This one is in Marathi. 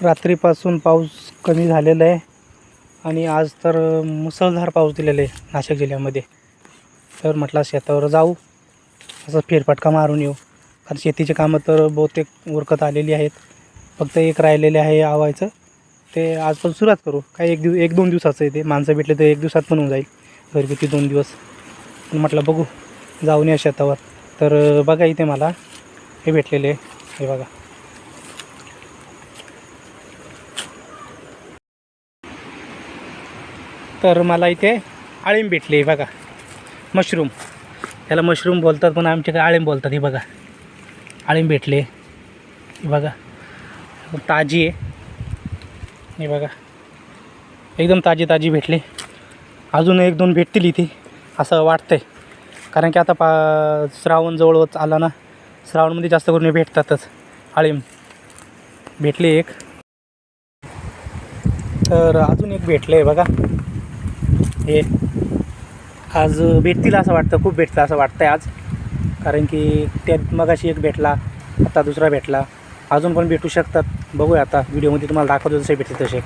रात्रीपासून पाऊस कमी झालेला आहे आणि आज तर मुसळधार पाऊस दिलेला आहे नाशिक जिल्ह्यामध्ये. तर म्हटलं शेतावर जाऊ, असं फेरफटका मारून येऊ, कारण शेतीचे कामं तर बहुतेक उरकत आलेली आहेत. फक्त एक राहिलेले आहे आवायचं, ते आज पण सुरुवात करू. काय एक दोन दिवसाचं आहे ते. माणसं भेटले तर एक दिवसात पण होऊन जाईल, घरगुती 2 दिवस. पण म्हटलं बघू, जाऊन या शेतावर. तर बघा इथे मला हे भेटलेले आहे, हे बघा. तर मला इथे आळीम भेटली आहे बघा, मशरूम. त्याला मशरूम बोलतात, पण आमच्याकडे आळीम बोलतात. हे बघा, आळीम भेटले, हे बघा, ताजी आहे. हे बघा, एकदम ताजी ताजी भेटली. अजून 1-2 भेटतील इथे असं वाटतंय, कारण की आता श्रावण जवळ आला ना. श्रावणमध्ये जास्त करून भेटतातच आळीम. भेटले एक. तर अजून एक भेटलं आहे बघा, हे आज भेटतील असं वाटतं. खूप भेटतं असं वाटतं आहे आज, कारण की त्यात मगाशी एक भेटला, आता दुसरा भेटला, अजून पण भेटू शकतात. बघूया आता व्हिडिओमध्ये तुम्हाला दाखवतो जसे भेटले तसे.